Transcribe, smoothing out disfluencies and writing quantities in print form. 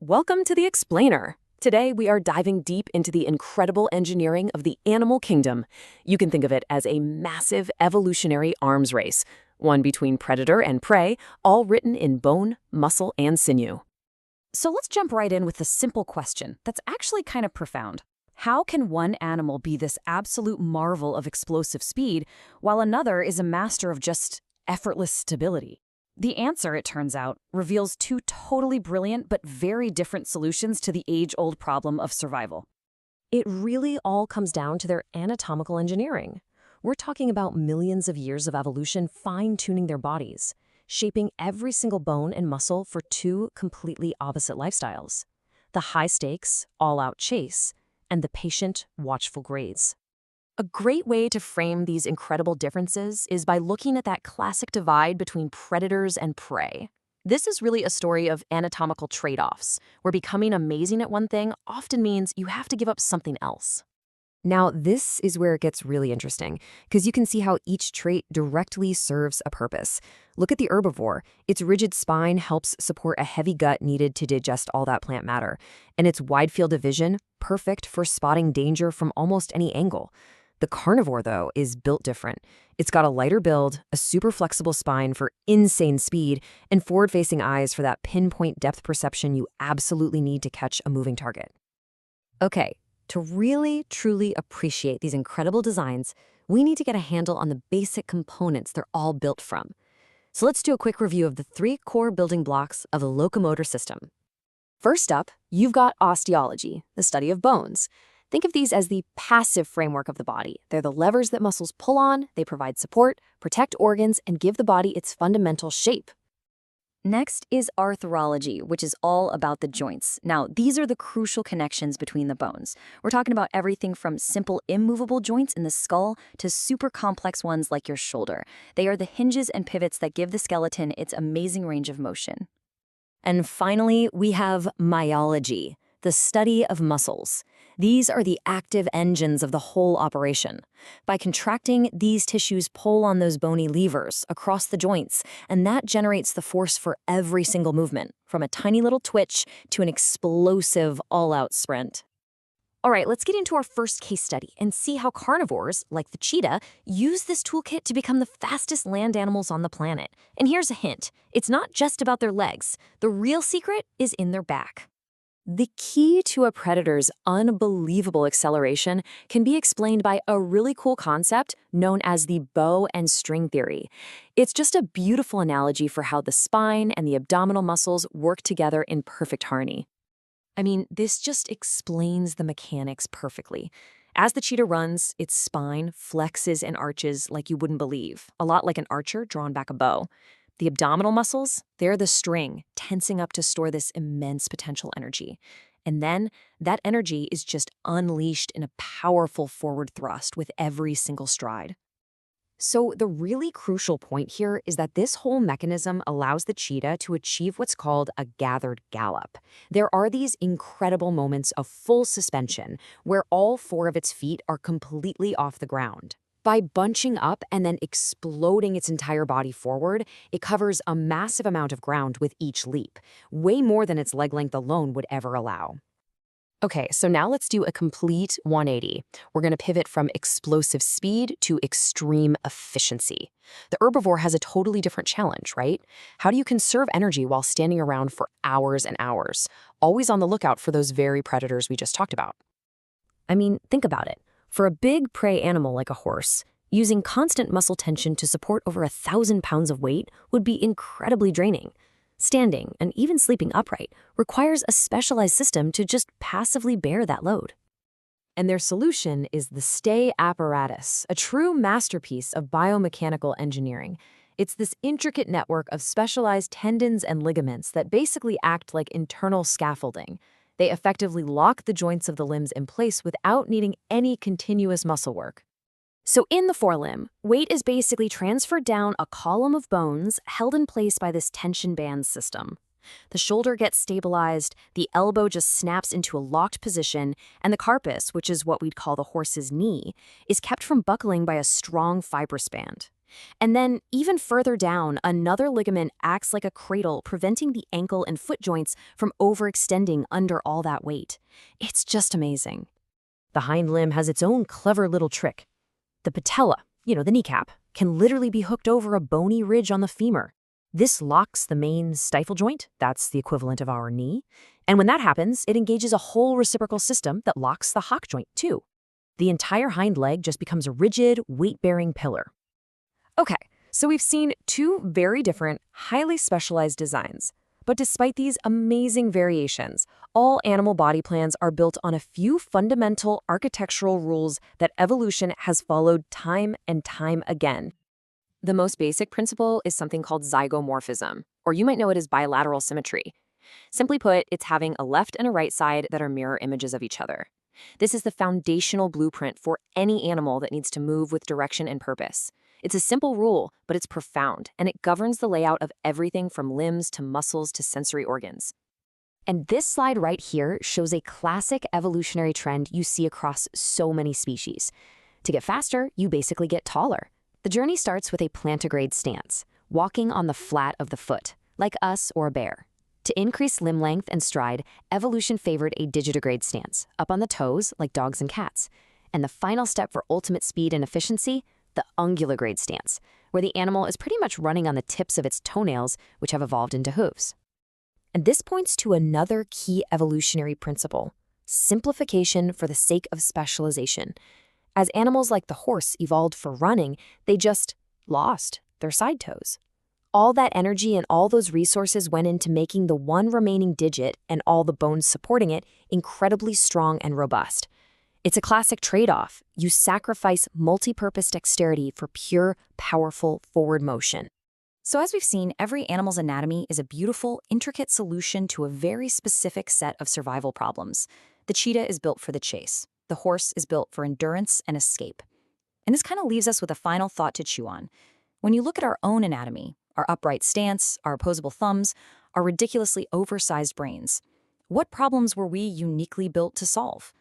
Welcome to the Explainer. Today, we are diving deep into the incredible engineering of the animal kingdom. You can think of it as a massive evolutionary arms race, one between predator and prey, all written in bone, muscle, and sinew. So let's jump right in with a simple question that's actually kind of profound. How can one animal be this absolute marvel of explosive speed while another is a master of just effortless stability? The answer, it turns out, reveals two totally brilliant but very different solutions to the age-old problem of survival. It really all comes down to their anatomical engineering. We're talking about millions of years of evolution fine-tuning their bodies, shaping every single bone and muscle for two completely opposite lifestyles: the high-stakes, all-out chase, and the patient, watchful graze. A great way to frame these incredible differences is by looking at that classic divide between predators and prey. This is really a story of anatomical trade-offs, where becoming amazing at one thing often means you have to give up something else. Now, this is where it gets really interesting, because you can see how each trait directly serves a purpose. Look at the herbivore. Its rigid spine helps support a heavy gut needed to digest all that plant matter, and its wide field of vision, perfect for spotting danger from almost any angle. The carnivore, though, is built different. It's got a lighter build, a super flexible spine for insane speed, and forward-facing eyes for that pinpoint depth perception you absolutely need to catch a moving target. Okay, to really, truly appreciate these incredible designs, we need to get a handle on the basic components they're all built from. So let's do a quick review of the three core building blocks of the locomotor system. First up, you've got osteology, the study of bones. Think of these as the passive framework of the body. They're the levers that muscles pull on, they provide support, protect organs, and give the body its fundamental shape. Next is arthrology, which is all about the joints. Now, these are the crucial connections between the bones. We're talking about everything from simple immovable joints in the skull to super complex ones like your shoulder. They are the hinges and pivots that give the skeleton its amazing range of motion. And finally, we have myology, the study of muscles. These are the active engines of the whole operation. By contracting, these tissues pull on those bony levers across the joints, and that generates the force for every single movement, from a tiny little twitch to an explosive all-out sprint. All right, let's get into our first case study and see how carnivores, like the cheetah, use this toolkit to become the fastest land animals on the planet. And here's a hint. It's not just about their legs. The real secret is in their back. The key to a predator's unbelievable acceleration can be explained by a really cool concept known as the bow and string theory. It's just a beautiful analogy for how the spine and the abdominal muscles work together in perfect harmony. I mean, this just explains the mechanics perfectly. As the cheetah runs, its spine flexes and arches like you wouldn't believe, a lot like an archer drawn back a bow. The abdominal muscles, they're the string, tensing up to store this immense potential energy. And then that energy is just unleashed in a powerful forward thrust with every single stride. So the really crucial point here is that this whole mechanism allows the cheetah to achieve what's called a gathered gallop. There are these incredible moments of full suspension where all four of its feet are completely off the ground. By bunching up and then exploding its entire body forward, it covers a massive amount of ground with each leap, way more than its leg length alone would ever allow. Okay, so now let's do a complete 180. We're going to pivot from explosive speed to extreme efficiency. The herbivore has a totally different challenge, right? How do you conserve energy while standing around for hours and hours, always on the lookout for those very predators we just talked about? I mean, think about it. For a big prey animal like a horse, using constant muscle tension to support over 1,000 pounds of weight would be incredibly draining. Standing, and even sleeping upright, requires a specialized system to just passively bear that load. And their solution is the stay apparatus, a true masterpiece of biomechanical engineering. It's this intricate network of specialized tendons and ligaments that basically act like internal scaffolding. They effectively lock the joints of the limbs in place without needing any continuous muscle work. So in the forelimb, weight is basically transferred down a column of bones held in place by this tension band system. The shoulder gets stabilized, the elbow just snaps into a locked position, and the carpus, which is what we'd call the horse's knee, is kept from buckling by a strong fibrous band. And then, even further down, another ligament acts like a cradle, preventing the ankle and foot joints from overextending under all that weight. It's just amazing. The hind limb has its own clever little trick. The patella, the kneecap, can literally be hooked over a bony ridge on the femur. This locks the main stifle joint, that's the equivalent of our knee, and when that happens, it engages a whole reciprocal system that locks the hock joint too. The entire hind leg just becomes a rigid, weight-bearing pillar. Okay, so we've seen two very different, highly specialized designs. But despite these amazing variations, all animal body plans are built on a few fundamental architectural rules that evolution has followed time and time again. The most basic principle is something called zygomorphism, or you might know it as bilateral symmetry. Simply put, it's having a left and a right side that are mirror images of each other. This is the foundational blueprint for any animal that needs to move with direction and purpose. It's a simple rule, but it's profound, and it governs the layout of everything from limbs to muscles to sensory organs. And this slide right here shows a classic evolutionary trend you see across so many species. To get faster, you basically get taller. The journey starts with a plantigrade stance, walking on the flat of the foot, like us or a bear. To increase limb length and stride, evolution favored a digitigrade stance, up on the toes like dogs and cats. And the final step for ultimate speed and efficiency, the unguligrade stance, where the animal is pretty much running on the tips of its toenails, which have evolved into hooves. And this points to another key evolutionary principle: simplification for the sake of specialization. As animals like the horse evolved for running, they just lost their side toes. All that energy and all those resources went into making the one remaining digit and all the bones supporting it incredibly strong and robust. It's a classic trade-off. You sacrifice multi-purpose dexterity for pure, powerful forward motion. So as we've seen, every animal's anatomy is a beautiful, intricate solution to a very specific set of survival problems. The cheetah is built for the chase. The horse is built for endurance and escape. And this kind of leaves us with a final thought to chew on. When you look at our own anatomy, our upright stance, our opposable thumbs, our ridiculously oversized brains, what problems were we uniquely built to solve?